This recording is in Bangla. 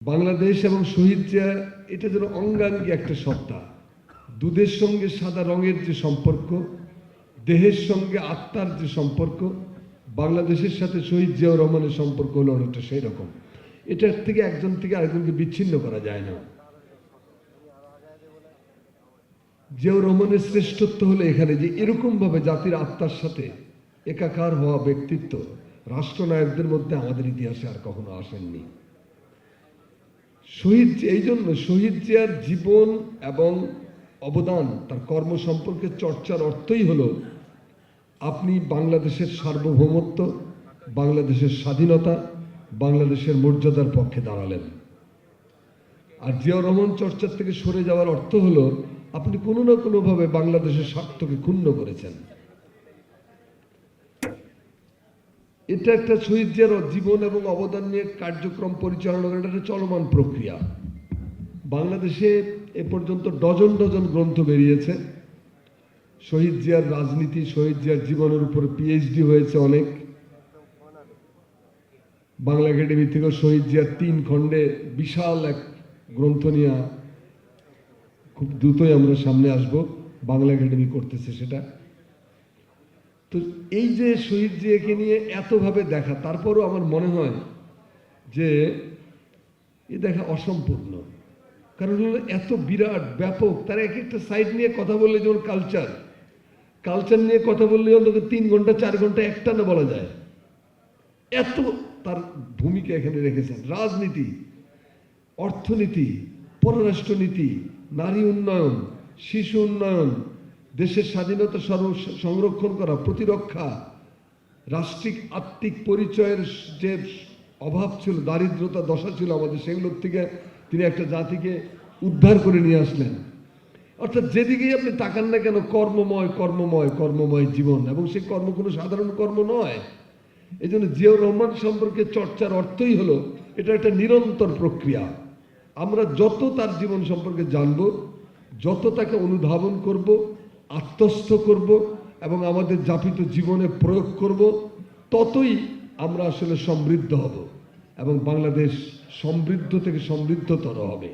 বাংলাদেশ এবং শহীদ জিয়া এটা যেন অঙ্গাঙ্গী একটা সত্তা। দুধের সঙ্গে সাদা রঙের যে সম্পর্ক, দেহের সঙ্গে আত্মার যে সম্পর্ক, বাংলাদেশের সাথে শহীদ জিয়াউর রহমানের সম্পর্ক হলো অনেকটা সেই রকম। এটার থেকে একজন থেকে আরেকজনকে বিচ্ছিন্ন করা যায় না। জিয়াউর রহমানের শ্রেষ্ঠত্ব হলো এখানে যে এরকমভাবে জাতির আত্মার সাথে একাকার হওয়া ব্যক্তিত্ব রাষ্ট্রনায়কদের মধ্যে আমাদের ইতিহাসে আর কখনো আসেননি। এই জন্য শহীদ জিয়ার জীবন এবং অবদান, তার কর্ম সম্পর্কে চর্চার অর্থই হলো আপনি বাংলাদেশের সার্বভৌমত্ব, বাংলাদেশের স্বাধীনতা, বাংলাদেশের মর্যাদার পক্ষে দাঁড়ালেন। আর জিয়াউর রহমান চর্চার থেকে সরে যাওয়ার অর্থ হলো আপনি কোনো না কোনোভাবে বাংলাদেশের স্বার্থকে ক্ষুণ্ণ করেছেন। এটা একটা শহীদ জিয়ার জীবন এবং অবদান নিয়ে কার্যক্রম পরিচালনা করার একটা চলমান প্রক্রিয়া। বাংলাদেশে এ পর্যন্ত ডজন ডজন গ্রন্থ বেরিয়েছে। শহীদ জিয়ার রাজনীতি, শহীদ জিয়ার জীবনের উপর পিএইচডি হয়েছে অনেক। বাংলা একাডেমি থেকে শহীদ জিয়ার 3 খণ্ডে বিশাল এক গ্রন্থ নিয়ে খুব দ্রুতই আমরা সামনে আসব, বাংলা একাডেমি করতেছে সেটা। তো এই যে শহীদ জিয়াকে নিয়ে এতভাবে দেখা, তারপরও আমার মনে হয় যে এ দেখা অসম্পূর্ণ। কারণ হলো এত বিরাট ব্যাপক, তার এক একটা সাইড নিয়ে কথা বললে, যেমন কালচার নিয়ে কথা বললে অন্তত 3 ঘন্টা 4 ঘন্টা একটানা বলা যায়। এত তার ভূমিকা এখানে রেখেছেন। রাজনীতি, অর্থনীতি, পররাষ্ট্রনীতি, নারী উন্নয়ন, শিশু উন্নয়ন, দেশের স্বাধীনতা সংরক্ষণ করা, প্রতিরক্ষা, রাষ্ট্রিক আত্মিক পরিচয়ের যে অভাব ছিল, দারিদ্রতা দশা ছিল আমাদের, সেগুলোর থেকে তিনি একটা জাতিকে উদ্ধার করে নিয়ে আসলেন। অর্থাৎ যেদিকেই আপনি তাকান না কেন, কর্মময় কর্মময় কর্মময় জীবন, এবং সেই কর্ম কোনো সাধারণ কর্ম নয়। এই জন্য জিয়াউর রহমান সম্পর্কে চর্চার অর্থই হলো এটা একটা নিরন্তর প্রক্রিয়া। আমরা যত তার জীবন সম্পর্কে জানব, যত তাকে অনুধাবন করব, আত্মস্থ করব এবং আমাদের যাপিত জীবনে প্রয়োগ করব, ততই আমরা আসলে সমৃদ্ধ হব এবং বাংলাদেশ সমৃদ্ধ থেকে সমৃদ্ধতর হবে।